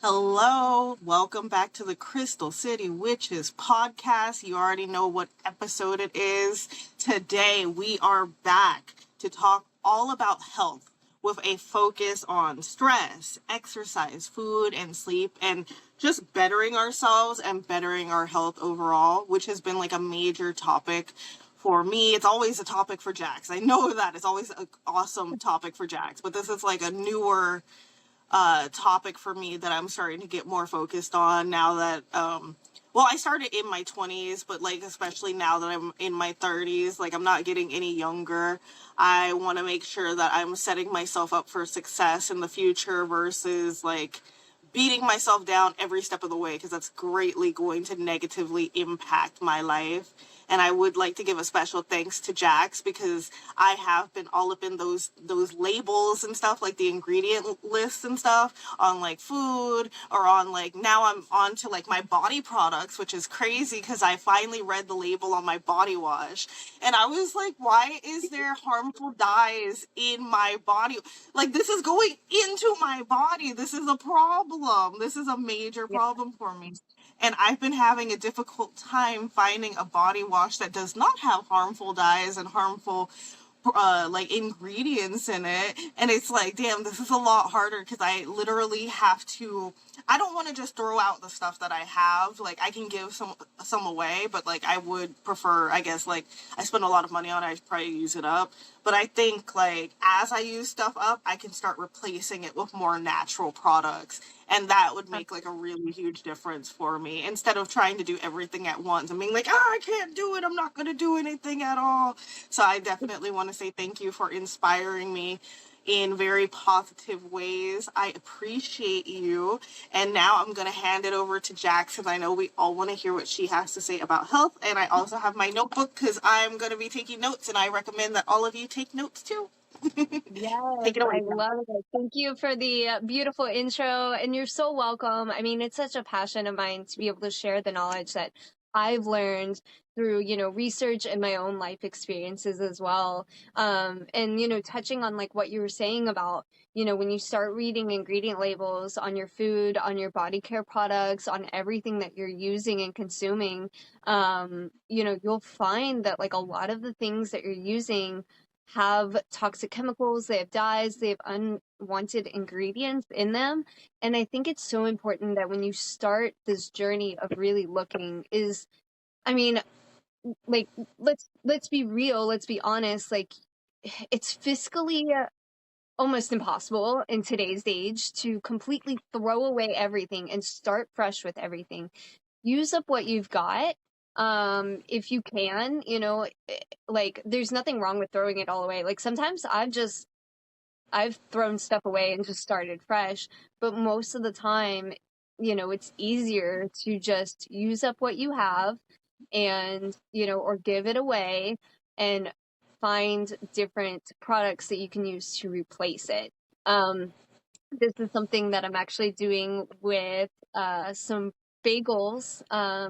Hello, welcome back to the Crystal City Witches podcast. You already know what episode it is. Today we are back to talk all about health with a focus on stress, exercise, food, and sleep, and just bettering ourselves and bettering our health overall, which has been like a major topic for me. It's always a topic for Jax. I know that it's always an awesome topic for Jax, but this is like a newer topic for me that I'm starting to get more focused on now that well, I started in my 20s, but like especially now that I'm in my 30s, like I'm not getting any younger. I want to make sure that I'm setting myself up for success in the future versus like beating myself down every step of the way because that's greatly going to negatively impact my life. And I would like to give a special thanks to Jax because I have been all up in those labels and stuff, like the ingredient lists and stuff on like food or on like now I'm on to like my body products, which is crazy because I finally read the label on my body wash and I was like, why is there harmful dyes in my body? Like this is going into my body. This is a problem. This is a major Yeah. problem for me. And I've been having a difficult time finding a body wash that does not have harmful dyes and harmful like ingredients in it. And it's like, damn, this is a lot harder because I literally have to, I don't want to just throw out the stuff that I have. Like I can give some away, but like I would prefer, I guess, like I spend a lot of money on it, I probably use it up. But I think like as I use stuff up, I can start replacing it with more natural products. And that would make like a really huge difference for me instead of trying to do everything at once and being like, I can't do it. I'm not going to do anything at all. So I definitely want to say thank you for inspiring me in very positive ways. I appreciate you. And now I'm going to hand it over to Jax because I know we all want to hear what she has to say about health. And I also have my notebook because I'm going to be taking notes and I recommend that all of you take notes too. Yes, Take it away, I Jax. love it. Thank you for the beautiful intro, and you're so welcome. I mean, it's such a passion of mine to be able to share the knowledge that I've learned through, research and my own life experiences as well. And, touching on like what you were saying about, when you start reading ingredient labels on your food, on your body care products, on everything that you're using and consuming, you'll find that like a lot of the things that you're using have toxic chemicals, they have dyes, they have unwanted ingredients in them. And I think it's so important that when you start this journey of really looking is, I mean, like let's be real, let's be honest, like it's fiscally almost impossible in today's age to completely throw away everything and start fresh with everything. Use up what you've got if you can, like there's nothing wrong with throwing it all away. Like sometimes I've thrown stuff away and just started fresh, but most of the time, it's easier to just use up what you have and, or give it away and find different products that you can use to replace it. Um, this is something that I'm actually doing with some bagels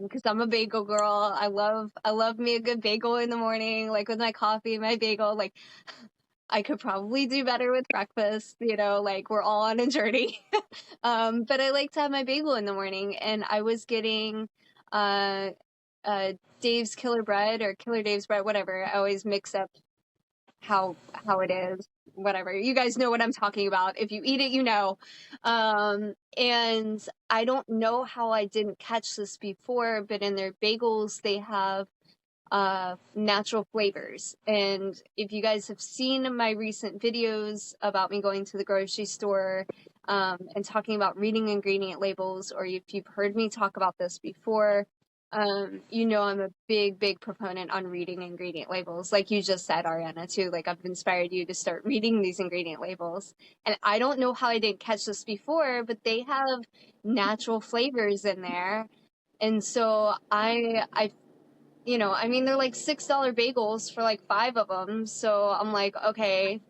because I'm a bagel girl. I love me a good bagel in the morning, like with my coffee, my bagel. Like I could probably do better with breakfast, like we're all on a journey. But I like to have my bagel in the morning, and I was getting uh uh Dave's Killer Bread or Killer Dave's Bread, whatever. I always mix up how it is, whatever. You guys know what I'm talking about. If you eat it, you know. And I don't know how I didn't catch this before, but in their bagels they have natural flavors. And if you guys have seen my recent videos about me going to the grocery store and talking about reading ingredient labels, or if you've heard me talk about this before, I'm a big, big proponent on reading ingredient labels. Like you just said, Ariana, too. Like I've inspired you to start reading these ingredient labels. And I don't know how I didn't catch this before, but they have natural flavors in there. And so I mean, they're like $6 bagels for like five of them. So I'm like, okay,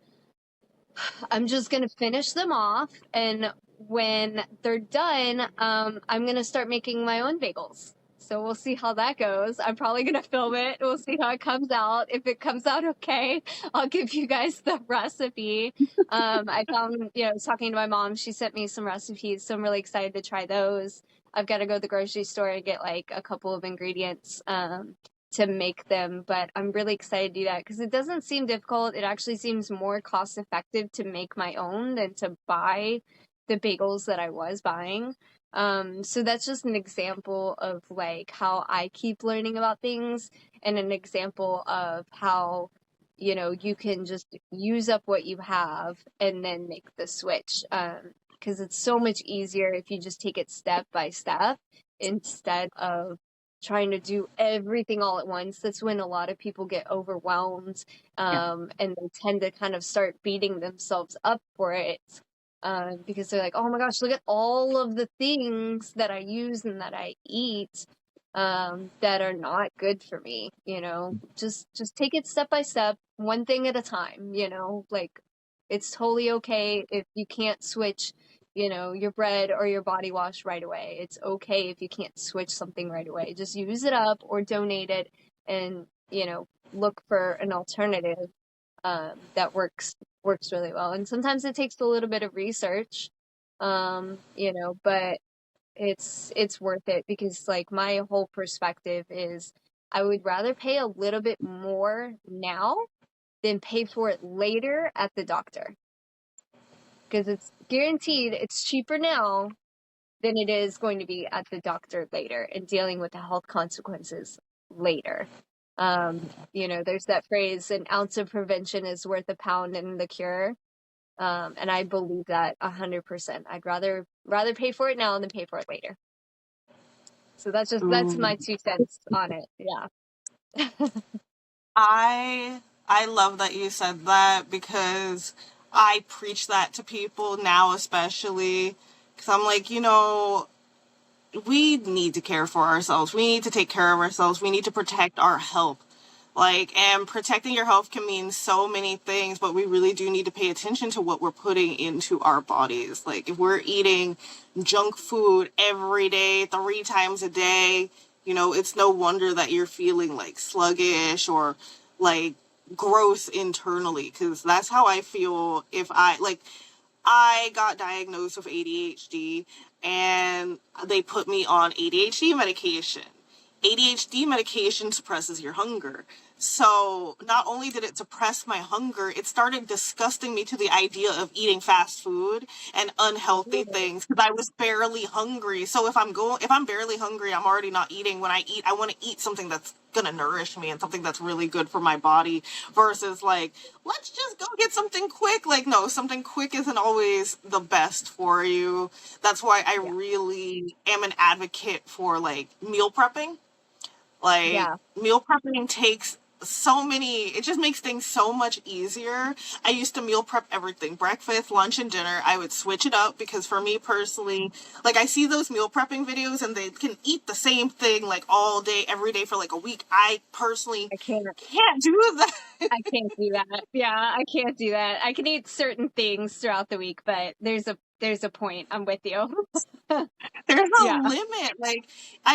I'm just gonna finish them off, and when they're done, I'm gonna start making my own bagels. So we'll see how that goes. I'm probably going to film it. We'll see how it comes out. If it comes out okay, I'll give you guys the recipe. I found, I was talking to my mom. She sent me some recipes, so I'm really excited to try those. I've got to go to the grocery store and get like a couple of ingredients to make them, but I'm really excited to do that because it doesn't seem difficult. It actually seems more cost effective to make my own than to buy the bagels that I was buying. So that's just an example of like how I keep learning about things and an example of how, you can just use up what you have and then make the switch. Because it's so much easier if you just take it step by step instead of trying to do everything all at once. That's when a lot of people get overwhelmed, Yeah. and they tend to kind of start beating themselves up for it, because they're like, oh my gosh, look at all of the things that I use and that I eat, that are not good for me. Just take it step by step, one thing at a time. Like, it's totally okay if you can't switch, your bread or your body wash right away. It's okay if you can't switch something right away. Just use it up or donate it, and look for an alternative that works really well. And sometimes it takes a little bit of research, but it's worth it because like my whole perspective is I would rather pay a little bit more now than pay for it later at the doctor, because it's guaranteed it's cheaper now than it is going to be at the doctor later and dealing with the health consequences later. There's that phrase, an ounce of prevention is worth a pound in the cure. And I believe that 100%. I'd rather pay for it now than pay for it later. So that's Ooh. my 2 cents on it. Yeah. I love that you said that because I preach that to people now, especially because I'm like, we need to care for ourselves. We need to take care of ourselves. We need to protect our health. Like, and protecting your health can mean so many things, but we really do need to pay attention to what we're putting into our bodies. Like, if we're eating junk food every day, 3 times a day, it's no wonder that you're feeling like sluggish or like gross internally, because that's how I feel if I got diagnosed with ADHD and they put me on ADHD medication. ADHD medication suppresses your hunger. So not only did it suppress my hunger, it started disgusting me to the idea of eating fast food and unhealthy things because I was barely hungry. So if I'm barely hungry, I'm already not eating. When I eat, I want to eat something that's gonna nourish me and something that's really good for my body versus like, let's just go get something quick. Like, no, something quick isn't always the best for you. That's why I Yeah. really am an advocate for like meal prepping. Like, Yeah. meal prepping takes so many, it just makes things so much easier. I used to meal prep everything, breakfast, lunch, and dinner. I would switch it up because for me personally, like, I see those meal prepping videos and they can eat the same thing like all day, every day for like a week. I personally I can't. can't do that. I can't do that. Yeah, I can't do that. I can eat certain things throughout the week, but there's a point. I'm with you. There's a Yeah. limit. Like,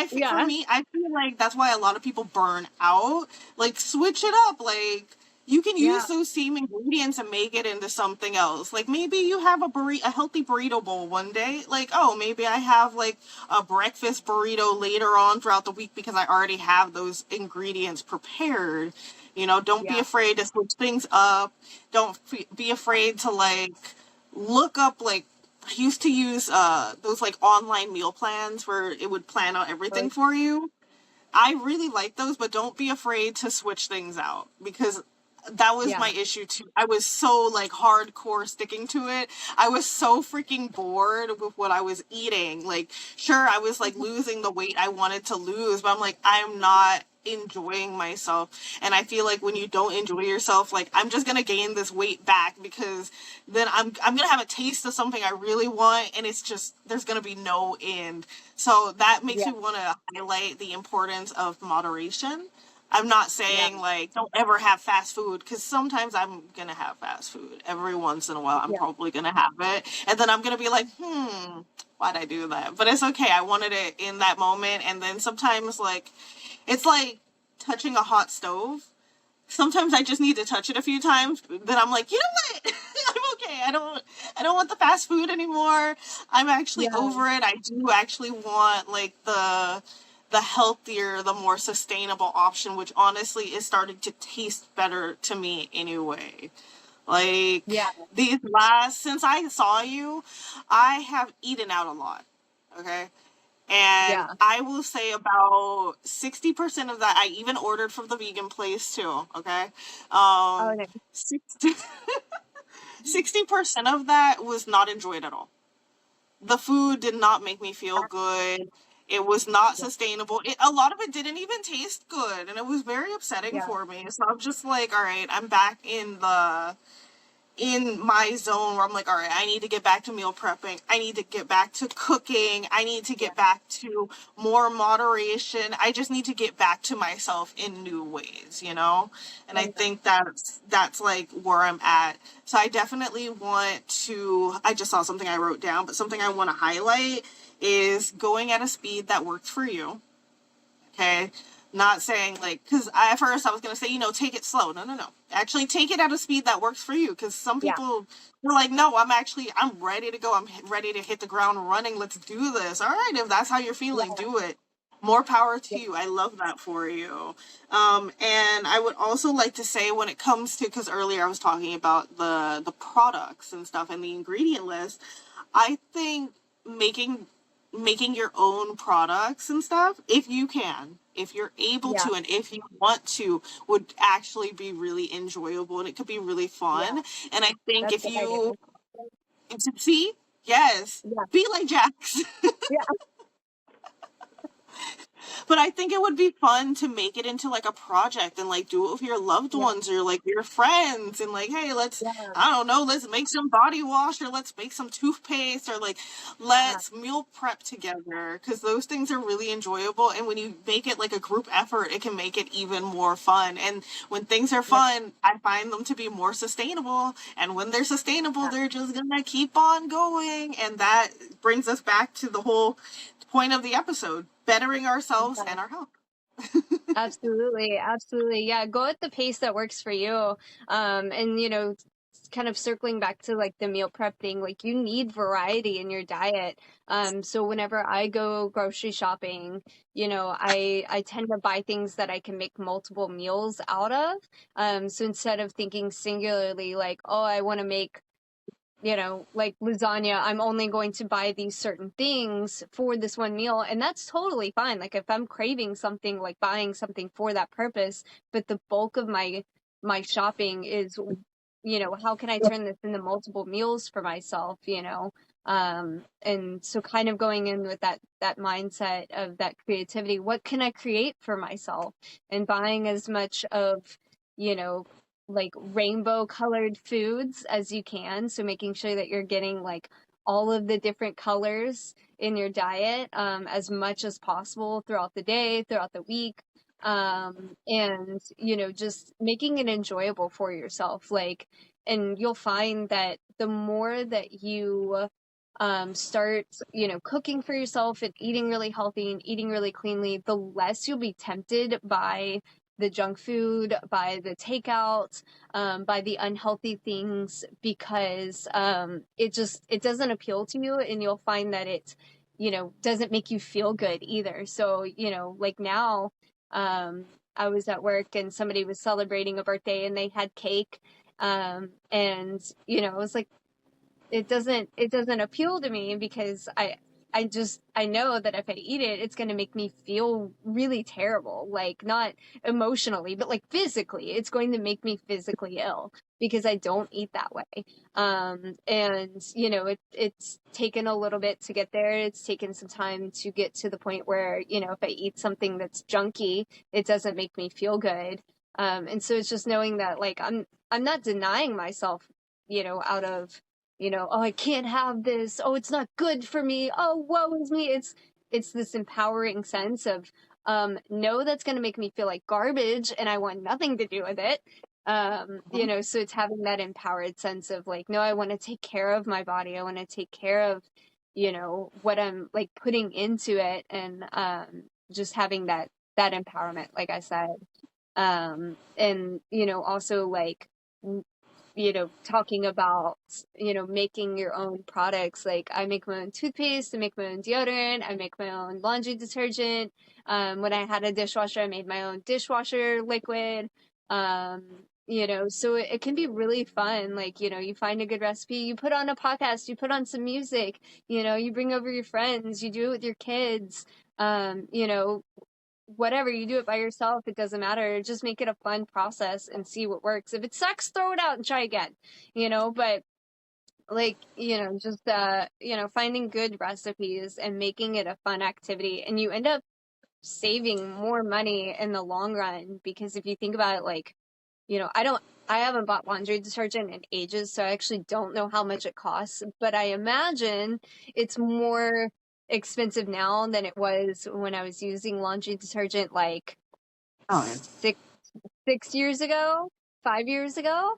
for Yeah. me, I feel like that's why a lot of people burn out. Like, switch it up. Like, you can Yeah. use those same ingredients and make it into something else. Like, maybe you have a healthy burrito bowl one day. Like, oh, maybe I have like a breakfast burrito later on throughout the week because I already have those ingredients prepared. Don't be Yeah. afraid to switch things up. Don't be afraid to like look up like I used to use those like online meal plans where it would plan out everything Or- for you. I really like those, but don't be afraid to switch things out because that was Yeah. my issue too. I was so like hardcore sticking to it. I was so freaking bored with what I was eating. Like, sure, I was like losing the weight I wanted to lose, but I'm like, I'm not enjoying myself. And I feel like when you don't enjoy yourself, like I'm just gonna gain this weight back because then I'm gonna have a taste of something I really want and it's just there's gonna be no end. So that makes Yeah. me wanna highlight the importance of moderation. I'm not Yeah. saying like don't ever have fast food, because sometimes I'm gonna have fast food. Every once in a while, I'm Yeah. probably gonna have it, and then I'm gonna be like, why'd I do that? But it's okay. I wanted it in that moment, and then sometimes like it's like touching a hot stove. Sometimes I just need to touch it a few times. Then I'm like, you know what? I'm okay. I don't want the fast food anymore. I'm actually Yeah. over it. I do actually want like the healthier, the more sustainable option, which honestly is starting to taste better to me anyway. Like Yeah. since I saw you, I have eaten out a lot. Okay. And Yeah. I will say about 60% of that, I even ordered from the vegan place too. Okay. Oh, Um, no. 60% of that was not enjoyed at all. The food did not make me feel good. It was not Yeah. sustainable. A lot of it didn't even taste good, and it was very upsetting Yeah. for me. So I'm just like, all right, I'm back in my zone where I'm like, all right, I need to get back to meal prepping. I need to get back to cooking. I need to Yeah. get back to more moderation. I just need to get back to myself in new ways, you know? And I Yeah. think that's like where I'm at. So I definitely want to I just saw something I wrote down, but something I want to highlight is going at a speed that works for you. Okay. Not saying like, because at first I was going to say, take it slow. No, no, no. Actually, take it at a speed that works for you. Because some Yeah. people are like, no, I'm ready to go. I'm ready to hit the ground running. Let's do this. All right. If that's how you're feeling, Yeah. do it. More power to Yeah. you. I love that for you. And I would also like to say when it comes to, because earlier I was talking about the products and stuff and the ingredient list, I think making making your own products and stuff, if you can, if you're able Yeah. to, and if you want to, would actually be really enjoyable and it could be really Yeah. fun. And I think That's if a good idea. you see, yes, Yeah. be like Jax. Yeah. But I think it would be fun to make it into like a project and like do it with your loved Yeah. ones or like your friends and like, hey, Yeah. I don't know, let's make some body wash or let's make some toothpaste or like, Yeah. let's meal prep together because those things are really enjoyable. And when you make it like a group effort, it can make it even more fun. And when things are Yep. fun, I find them to be more sustainable. And when they're sustainable, Yeah. they're just gonna keep on going. And that brings us back to the whole point of the episode, bettering ourselves Yeah. and our health. Absolutely, absolutely. Yeah, go at the pace that works for you. And kind of circling back to like the meal prep thing, like you need variety in your diet. So whenever I go grocery shopping, I tend to buy things that I can make multiple meals out of. So instead of thinking singularly like, oh, I want to make like lasagna, I'm only going to buy these certain things for this one meal. And that's totally fine. Like if I'm craving something, like buying something for that purpose, but the bulk of my shopping is, how can I turn this into multiple meals for myself? And so kind of going in with that mindset of that creativity, what can I create for myself? And buying as much of, you know, like rainbow colored foods as you can. So making sure that you're getting like all of the different colors in your diet as much as possible throughout the day, throughout the week. And just making it enjoyable for yourself. Like, and you'll find that the more that you start, cooking for yourself and eating really healthy and eating really cleanly, the less you'll be tempted by the junk food, by the takeout, by the unhealthy things, because it doesn't appeal to you, and you'll find that it, doesn't make you feel good either. So, like now, I was at work and somebody was celebrating a birthday and they had cake. And it was like, it doesn't appeal to me because I know that if I eat it, it's going to make me feel really terrible, like not emotionally, but like physically. It's going to make me physically ill because I don't eat that way. And it's taken a little bit to get there. It's taken some time to get to the point where, if I eat something that's junky, it doesn't make me feel good. And so it's just knowing that like I'm not denying myself, out of oh, I can't have this. Oh, it's not good for me. Oh, woe is me. It's this empowering sense of, no, that's going to make me feel like garbage and I want nothing to do with it. You know, so it's having that empowered sense of like, no, I want to take care of my body. I want to take care of, you know, what I'm like putting into it, and just having that empowerment, like I said. And you know, also like you know, talking about, you know, making your own products. Like I make my own toothpaste, I make my own deodorant, I make my own laundry detergent. When I had a dishwasher, I made my own dishwasher liquid. Um, you know, so it can be really fun. Like, you know, you find a good recipe, you put on a podcast, you put on some music, you know, you bring over your friends, you do it with your kids. You know, whatever, you do it by yourself, it doesn't matter, just make it a fun process and see what works. If it sucks, throw it out and try again, you know. But like, you know, just you know, finding good recipes and making it a fun activity, and you end up saving more money in the long run. Because if you think about it, like, you know, I haven't bought laundry detergent in ages, so I actually don't know how much it costs, but I imagine it's more expensive now than it was when I was using laundry detergent like Oh, yeah. six years ago, 5 years ago.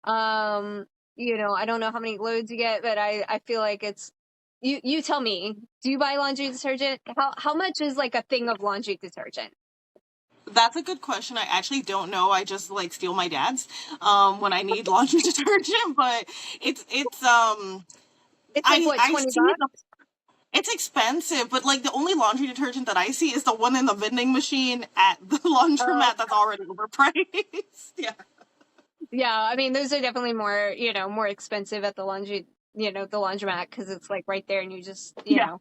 Um, you know, I don't know how many loads you get, but I feel like it's, you tell me, do you buy laundry detergent? How much is like a thing of laundry detergent? That's a good question. I actually don't know. I just like steal my dad's when I need laundry detergent, but it's It's like what, I 20 see bucks? it's expensive, but like the only laundry detergent that I see is the one in the vending machine at the laundromat that's already overpriced. Yeah. Yeah, I mean, those are definitely more, you know, more expensive at the laundry, you know, the laundromat, because it's like right there and you just, you Yeah. know,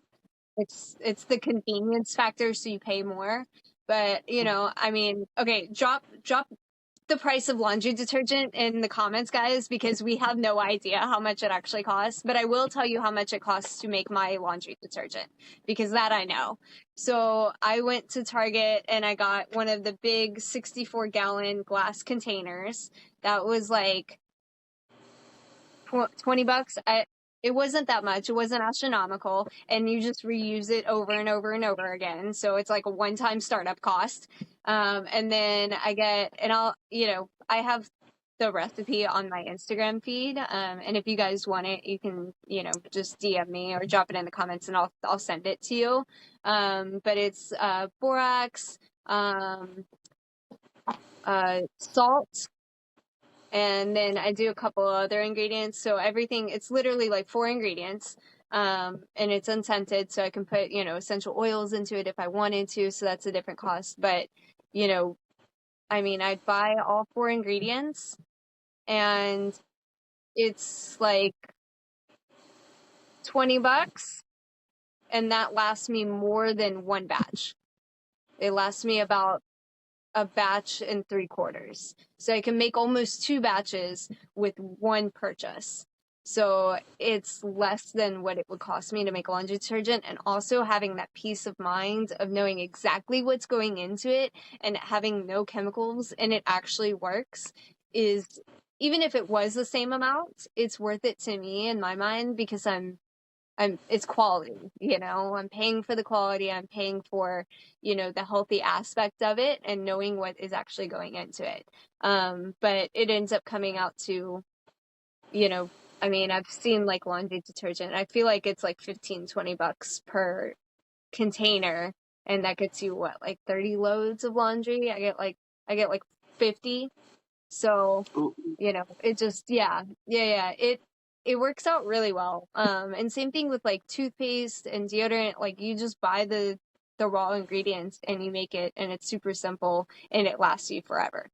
it's the convenience factor, so you pay more. But, you know, I mean, okay, drop the price of laundry detergent in the comments, guys, because we have no idea how much it actually costs. But I will tell you how much it costs to make my laundry detergent, because that I know. So I went to Target and I got one of the big 64-gallon glass containers. That was like 20 bucks. It wasn't that much. It wasn't astronomical. And you just reuse it over and over and over again. So it's like a one-time startup cost. And then and I'll, you know, I have the recipe on my Instagram feed. And if you guys want it, you can, you know, just DM me or drop it in the comments and I'll send it to you. But it's, borax, salt, and then I do a couple other ingredients. So everything, it's literally like 4 ingredients. And it's unscented, so I can put, you know, essential oils into it if I wanted to. So that's a different cost. But, you know, I mean, I'd buy all 4 ingredients and it's like 20 bucks. And that lasts me more than one batch. It lasts me about a batch and 3/4. So I can make almost 2 batches with one purchase. So it's less than what it would cost me to make laundry detergent. And also having that peace of mind of knowing exactly what's going into it and having no chemicals and it actually works is, even if it was the same amount, it's worth it to me in my mind, because it's quality, you know, I'm paying for the quality, I'm paying for, you know, the healthy aspect of it and knowing what is actually going into it. But it ends up coming out to, you know, I mean, I've seen like laundry detergent. I feel like it's like 15, 20 bucks per container. And that gets you what, like 30 loads of laundry? I get like 50. So, you know, it just, yeah, it works out really well. And same thing with like toothpaste and deodorant. Like you just buy the raw ingredients and you make it, and it's super simple and it lasts you forever.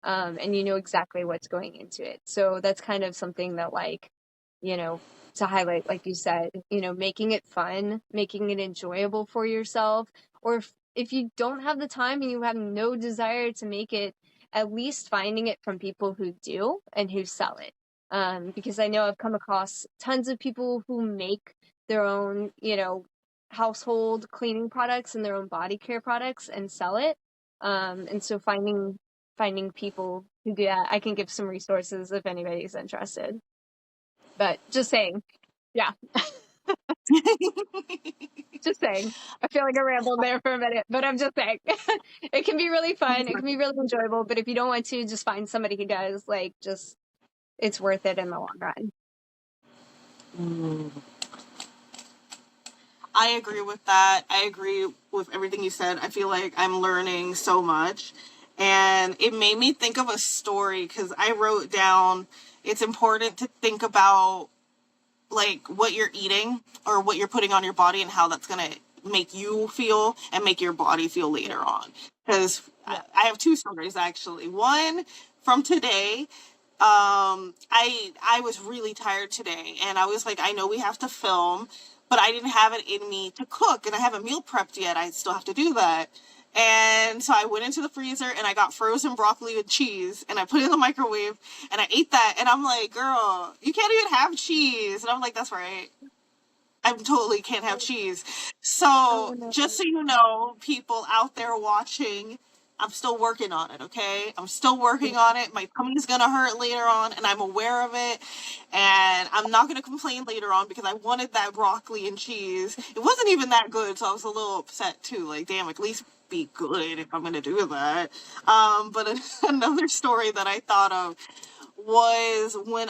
And you know exactly what's going into it. So that's kind of something that, like, you know, to highlight, like you said, you know, making it fun, making it enjoyable for yourself. Or if you don't have the time and you have no desire to make it, at least finding it from people who do and who sell it. Because I know I've come across tons of people who make their own, you know, household cleaning products and their own body care products and sell it. And so finding people who do that, I can give some resources if anybody's interested. But just saying, yeah. Just saying. I feel like I rambled there for a minute, but I'm just saying. It can be really fun. It can be really enjoyable, but if you don't want to, just find somebody who does. Like, just it's worth it in the long run. I agree with that. I agree with everything you said. I feel like I'm learning so much. And it made me think of a story because I wrote down it's important to think about like what you're eating or what you're putting on your body and how that's going to make you feel and make your body feel later on. Because Yeah. I have two stories actually. One from today. I was really tired today, and I was like, I know we have to film, but I didn't have it in me to cook, and I haven't meal prepped yet. I still have to do that. And so I went into the freezer and I got frozen broccoli with cheese and I put it in the microwave and I ate that. And I'm like, girl, you can't even have cheese. And I'm like, that's right. I totally can't have cheese. Oh So, no. just so you know, people out there watching, I'm still working on it, okay? I'm still working on it. My tummy's gonna hurt later on, and I'm aware of it. And I'm not gonna complain later on because I wanted that broccoli and cheese. It wasn't even that good, so I was a little upset too. Like, damn, at least be good if I'm gonna do that. But another story that I thought of was when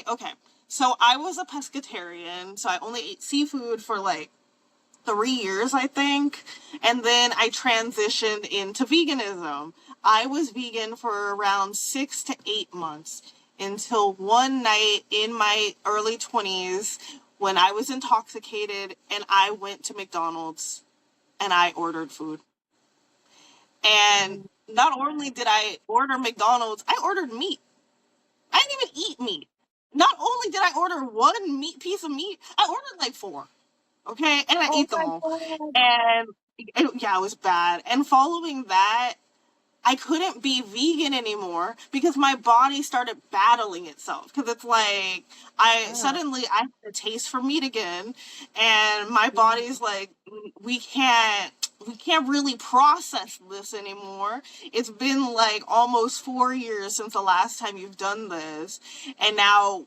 okay, so I was a pescatarian, so I only ate seafood for like 3 years, I think. And then I transitioned into veganism. I was vegan for around 6 to 8 months until one night in my early 20s when I was intoxicated and I went to McDonald's and I ordered food. And not only did I order McDonald's, I ordered meat. I didn't even eat meat. Not only did I order one piece of meat, I ordered like four. Okay, and I Oh ate them my all. God. And yeah, it was bad. And following that, I couldn't be vegan anymore because my body started battling itself. Because it's like Ah, I had a taste for meat again, and my mm, body's like, we can't really process this anymore. It's been like almost 4 years since the last time you've done this, and now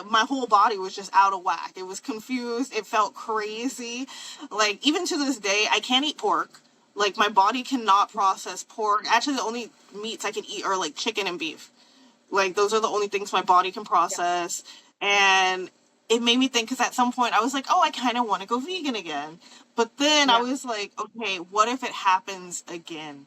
my whole body was just out of whack. It was confused. It felt crazy. Like even to this day, I can't eat pork. Like my body cannot process pork. Actually, the only meats I can eat are like chicken and beef. Like those are the only things my body can yeah, process. And it made me think because at some point I was like, oh, I kind of want to go vegan again. But then I yeah, was like, okay, what if it happens again?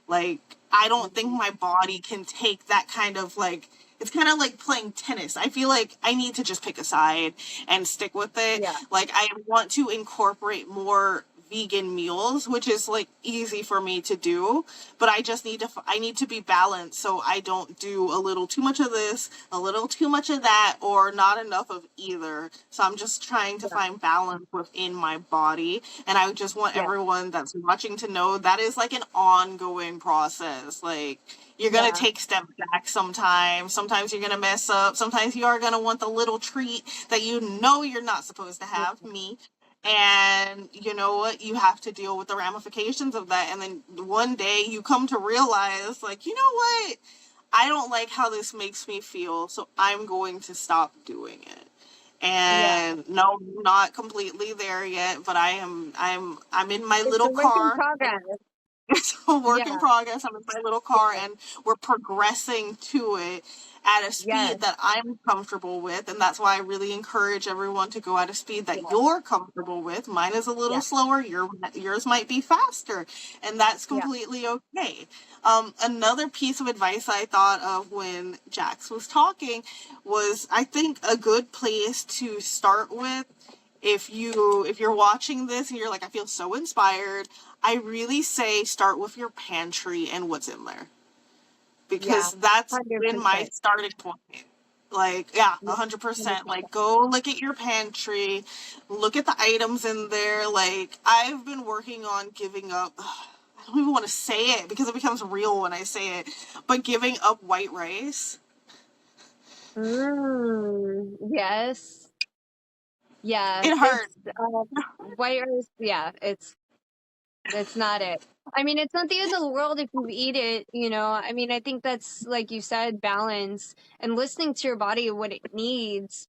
Like I don't think mhm, my body can take that kind of like it's kind of like playing tennis. I feel like I need to just pick a side and stick with it. yeah, Like I want to incorporate more vegan meals, which is like easy for me to do, but I need to be balanced so I don't do a little too much of this, a little too much of that, or not enough of either. So I'm just trying to yeah, find balance within my body, and I just want yeah, everyone that's watching to know that is like an ongoing process. Like you're gonna yeah, take steps back sometimes. Sometimes you're gonna mess up. Sometimes you are gonna want the little treat that you know you're not supposed to have. yeah, Me, and you know what? You have to deal with the ramifications of that. And then one day you come to realize, like, you know what? I don't like how this makes me feel, so I'm going to stop doing it. yeah. And no, not completely there yet, but I'm in my It's a little work in car. progress. It's a work in Yeah, progress. I'm in my little car yeah, and we're progressing to it at a yes, speed that I'm comfortable with. And that's why I really encourage everyone to go at a speed that yeah, you're comfortable with. Mine is a little yeah, slower. Yours might be faster. And that's yeah, completely okay. Another piece of advice I thought of when Jax was talking was I think a good place to start with if you're watching this and you're like, I feel so inspired, I really say start with your pantry and what's in there yeah. because that's been my 100%. starting point. Like, yeah, Yeah, 100%. 100%. Like, go look at your pantry, look at the items in there. Like, I've been working on giving up. I don't even want to say it because it becomes real when I say it, but giving up white rice. Yes. Yeah, It hurts. white rice, yeah, it's not it. I mean, it's not the end of the world if you eat it, you know. I mean, I think that's like you said, balance and listening to your body what it needs,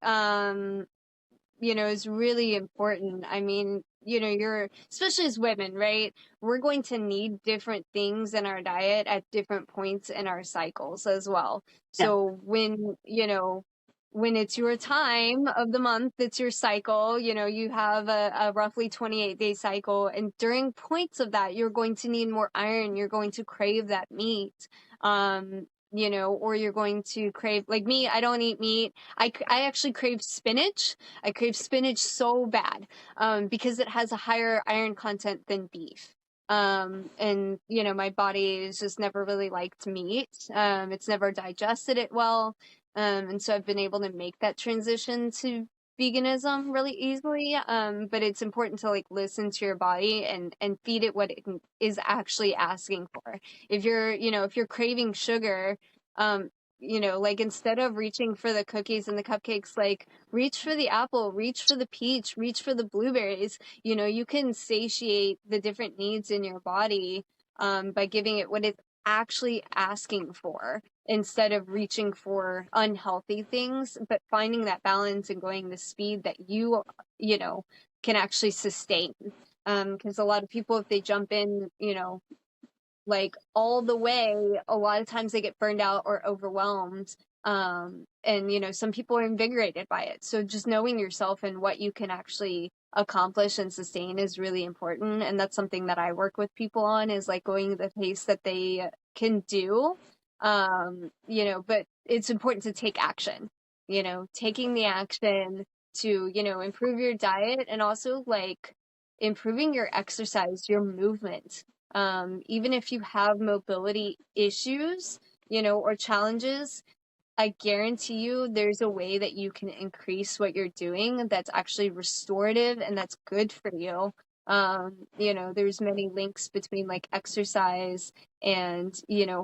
is really important. I mean, you're, especially as women, right? We're going to need different things in our diet at different points in our cycles as well. Yeah. So when it's your time of the month, it's your cycle, you have a roughly 28-day cycle. And during points of that, you're going to need more iron. You're going to crave that meat. Or you're going to crave, like me, I don't eat meat. I actually crave spinach. I crave spinach so bad, because it has a higher iron content than beef. And my body has just never really liked meat. It's never digested it well. And so I've been able to make that transition to veganism really easily. But it's important to like listen to your body and feed it what it is actually asking for. If you're craving sugar, um, like instead of reaching for the cookies and the cupcakes, like reach for the apple, reach for the peach, reach for the blueberries. You can satiate the different needs in your body, by giving it what it's actually asking for instead of reaching for unhealthy things, but finding that balance and going the speed that you know, can actually sustain. Because a lot of people, if they jump in, like all the way, a lot of times they get burned out or overwhelmed. And some people are invigorated by it. So just knowing yourself and what you can actually accomplish and sustain is really important. And that's something that I work with people on, is like going the pace that they can do. But it's important to take action, taking the action to, improve your diet, and also like improving your exercise, your movement. Even if you have mobility issues, or challenges, I guarantee you there's a way that you can increase what you're doing that's actually restorative and that's good for you. There's many links between like exercise and,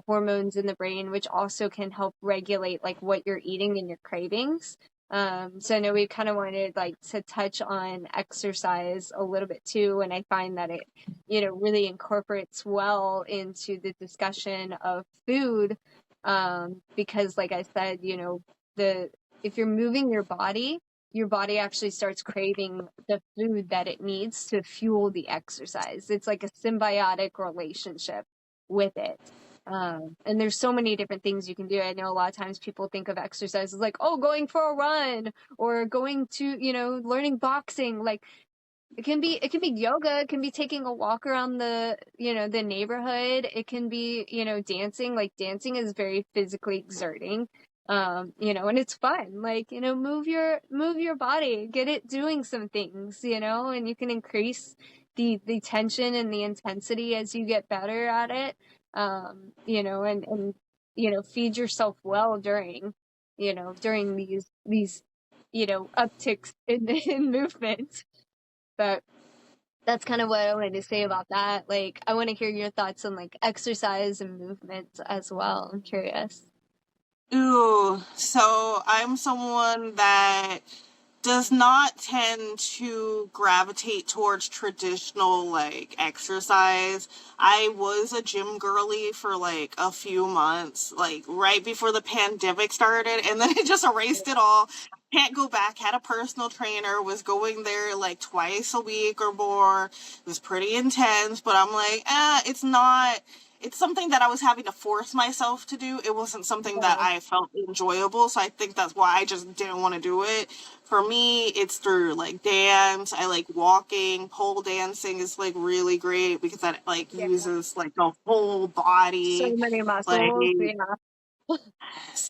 hormones in the brain, which also can help regulate like what you're eating and your cravings. So I know we kind of wanted like to touch on exercise a little bit too, and I find that it, really incorporates well into the discussion of food, because like I said, the if you're moving your body actually starts craving the food that it needs to fuel the exercise. It's like a symbiotic relationship with it. And there's so many different things you can do. I know a lot of times people think of exercise as like, oh, going for a run or going to, learning boxing. Like it can be yoga, it can be taking a walk around the neighborhood, it can be, dancing. Like dancing is very physically exerting. And it's fun. Like, move your body, get it doing some things, and you can increase the tension and the intensity as you get better at it. And feed yourself well during these upticks in movement. But that's kind of what I wanted to say about that. Like, I want to hear your thoughts on like exercise and movement as well. I'm curious. Ooh, so I'm someone that does not tend to gravitate towards traditional like exercise. I was a gym girly for like a few months, like right before the pandemic started, and then it just erased it all. Can't go back. Had a personal trainer, was going there like twice a week or more. It was pretty intense, but I'm like, it's not. It's something that I was having to force myself to do. It wasn't something that Yeah, I felt enjoyable, so I think that's why I just didn't want to do it. For me, it's through like dance. I like walking. Pole dancing is like really great because that like yeah. uses like the whole So body. many Like, muscles. Yeah,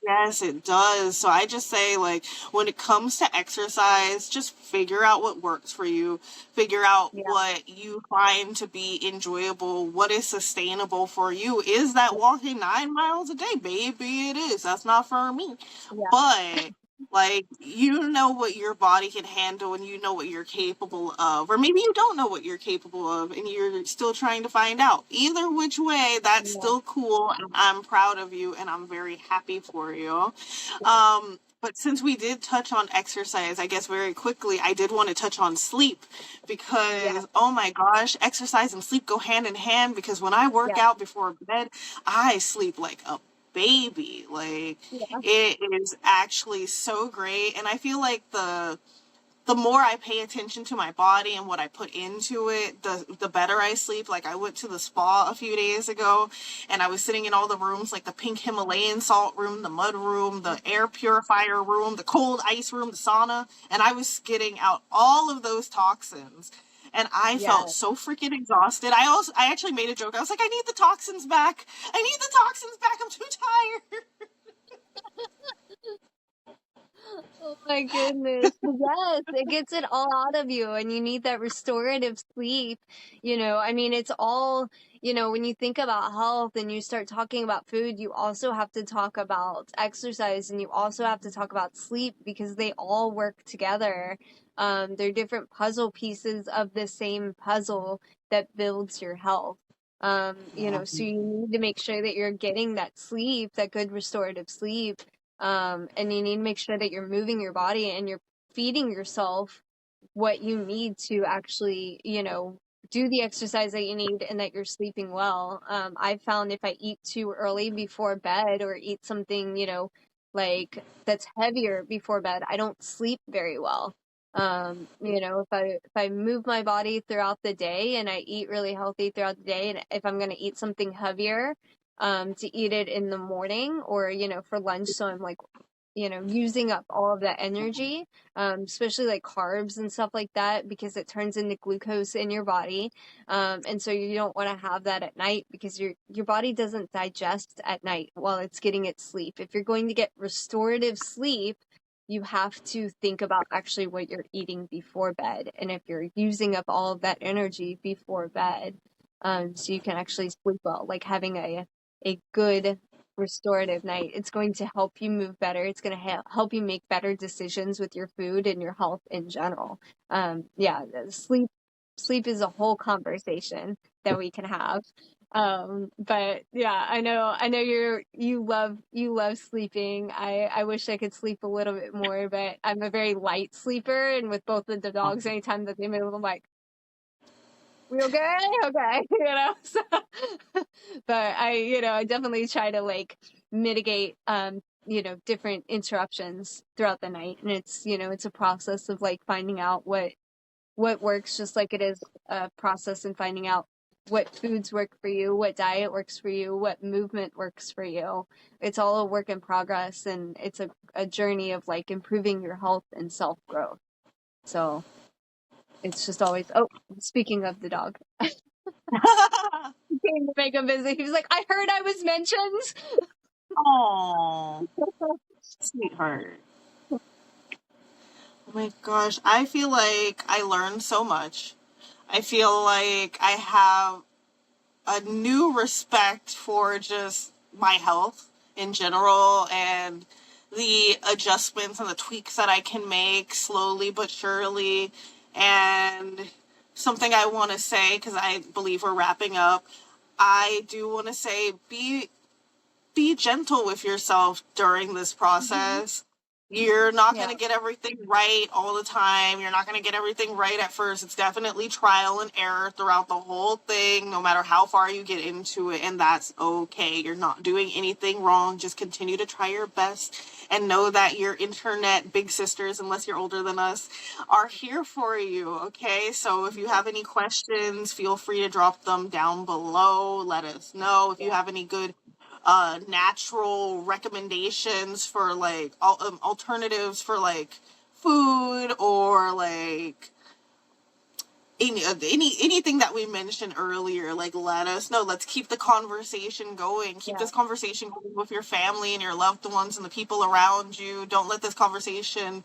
yes, it does. So I just say, like, when it comes to exercise, just figure out what works for you, figure out yeah, what you find to be enjoyable, what is sustainable for you. Is that walking 9 miles a day? Maybe it is. That's not for me. yeah, But like, you know what your body can handle and you know what you're capable of. Or maybe you don't know what you're capable of and you're still trying to find out. Either which way, that's yeah, still cool. And I'm proud of you and I'm very happy for you. yeah, But since we did touch on exercise, I guess very quickly, I did want to touch on sleep yeah, because, oh my gosh, exercise and sleep go hand in hand because when I work yeah, out before bed, I sleep like a baby. Like, yeah, it is actually so great. And I feel like the more I pay attention to my body and what I put into it, the better I sleep. Like, I went to the spa a few days ago, and I was sitting in all the rooms, like the pink Himalayan salt room, the mud room, the air purifier room, the cold ice room, the sauna, and I was getting out all of those toxins. And I felt Yeah. so freaking exhausted. I actually made a joke. I was like, I need the toxins back. I need the toxins back. I'm too tired. Oh my goodness. Yes, it gets it all out of you, and you need that restorative sleep. I mean, it's all, when you think about health and you start talking about food, you also have to talk about exercise, and you also have to talk about sleep, because they all work together. They're different puzzle pieces of the same puzzle that builds your health. So you need to make sure that you're getting that sleep, that good restorative sleep, and you need to make sure that you're moving your body and you're feeding yourself what you need to actually, do the exercise that you need, and that you're sleeping well. I found if I eat too early before bed, or eat something, like that's heavier before bed, I don't sleep very well. If I move my body throughout the day and I eat really healthy throughout the day, and if I'm going to eat something heavier, to eat it in the morning, or, for lunch. So I'm like, using up all of that energy, especially like carbs and stuff like that, because it turns into glucose in your body. And so you don't want to have that at night, because your body doesn't digest at night while it's getting its sleep. If you're going to get restorative sleep, you have to think about actually what you're eating before bed, and if you're using up all of that energy before bed, so you can actually sleep well, like having a good restorative night. It's going to help you move better. It's going to help you make better decisions with your food and your health in general. Yeah, sleep is a whole conversation that we can have. But yeah, I know you love sleeping. I wish I could sleep a little bit more, but I'm a very light sleeper, and with both of the dogs, anytime that they move, I'm like, we okay? Okay, so, but I definitely try to like mitigate, different interruptions throughout the night. And it's a process of like finding out what works, just like it is a process in finding out what foods work for you, what diet works for you, what movement works for you. It's all a work in progress, and it's a journey of like improving your health and self-growth. So it's just always, oh, speaking of the dog, came to make him visit. He was like, I heard I was mentioned. Oh, sweetheart. Oh my gosh, I feel like I learned so much. I feel like I have a new respect for just my health in general, and the adjustments and the tweaks that I can make slowly but surely. And something I want to say, because I believe we're wrapping up, I do want to say be gentle with yourself during this Mhm. process. You're not going Yeah, to get everything right all the time. You're not going to get everything right at first. It's definitely trial and error throughout the whole thing, no matter how far you get into it, and that's okay. You're not doing anything wrong. Just continue to try your best, and know that your internet big sisters, unless you're older than us, are here for you, okay? So if you have any questions, feel free to drop them down below. Let us know if you yeah, have any good natural recommendations for like alternatives for like food, or like anything that we mentioned earlier. Like, let us know. Let's keep the conversation going. Keep yeah, this conversation going with your family and your loved ones and the people around you. Don't let this conversation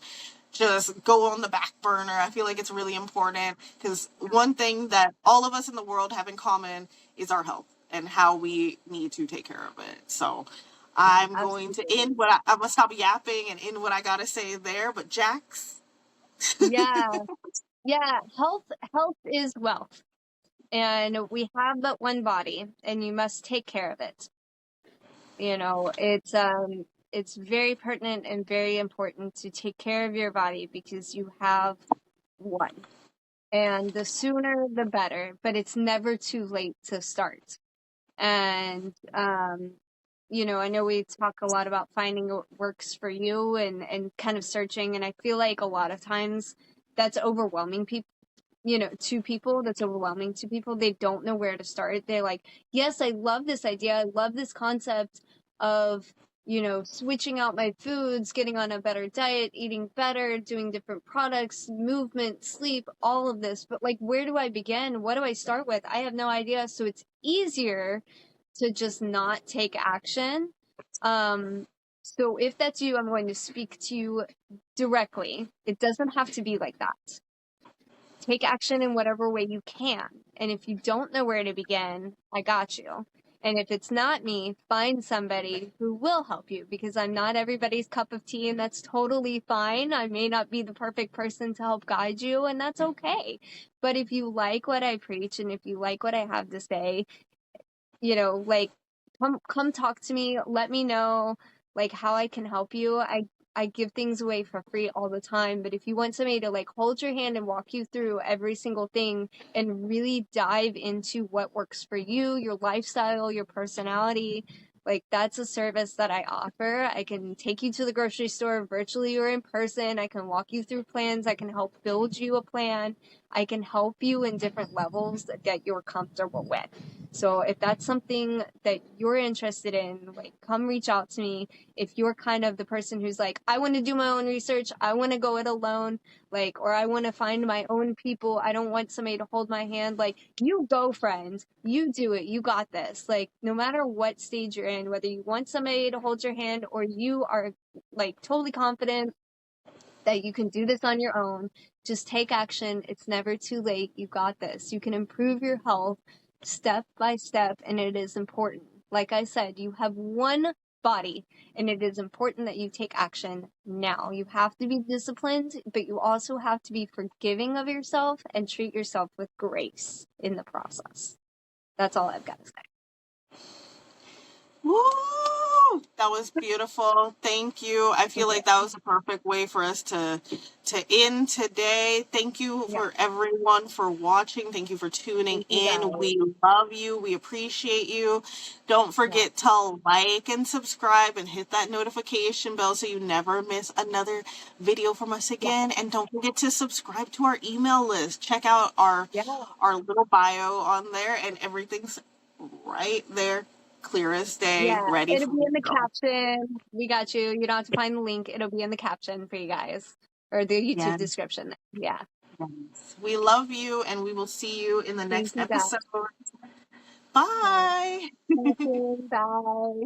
just go on the back burner. I feel like it's really important, because one thing that all of us in the world have in common is our health and how we need to take care of it. So I'm going to absolutely. end I'm gonna stop yapping and end what I gotta say there. But Jax, Yeah, yeah. Health is wealth, and we have but one body, and you must take care of it. It's very pertinent and very important to take care of your body, because you have one. And the sooner the better, but it's never too late to start. And I know we talk a lot about finding what works for you, and kind of searching, and I feel like a lot of times that's overwhelming people, to people, that's overwhelming to people. They don't know where to start. They're like, yes, I love this idea. I love this concept of, switching out my foods, getting on a better diet, eating better, doing different products, movement, sleep, all of this. But like, where do I begin? What do I start with? I have no idea. So it's easier to just not take action. So if that's you, I'm going to speak to you directly. It doesn't have to be like that. Take action in whatever way you can. And if you don't know where to begin, I got you. And if it's not me, find somebody who will help you, because I'm not everybody's cup of tea, and that's totally fine. I may not be the perfect person to help guide you, and that's okay. But if you like what I preach and if you like what I have to say, like, come talk to me, let me know like how I can help you. I give things away for free all the time, but if you want somebody to like hold your hand and walk you through every single thing and really dive into what works for you, your lifestyle, your personality, like that's a service that I offer. I can take you to the grocery store virtually or in person. I can walk you through plans. I can help build you a plan. I can help you in different levels that you're comfortable with. So if that's something that you're interested in, like, come reach out to me. If you're kind of the person who's like, I want to do my own research, I want to go it alone, like, or I want to find my own people, I don't want somebody to hold my hand, like, you go, friend, you do it, you got this. Like, no matter what stage you're in, whether you want somebody to hold your hand or you are like totally confident that you can do this on your own, just take action. It's never too late. You got this. You can improve your health step by step, and it is important. Like I said, you have one body, and it is important that you take action now. You have to be disciplined, but you also have to be forgiving of yourself and treat yourself with grace in the process. That's all I've got to say. Woo! That was beautiful. Thank you. I feel like that was a perfect way for us to end today. Thank you Yeah. for everyone for watching. Thank you for tuning Thank you in. guys. We love you. We appreciate you. Don't forget to like and subscribe and hit that notification bell so you never miss another video from us again. And don't forget to subscribe to our email list. Check out Yeah. our little bio on there, and everything's right there, clear as day, Yeah, ready it'll for be you in the to go. caption. We got you. You don't have to find the link. It'll be in the caption for you guys, or the YouTube Yes, description. Yeah. yes. We love you, and we will see you in the Thank next you guys. episode. Yeah. Bye. Thank you. Bye.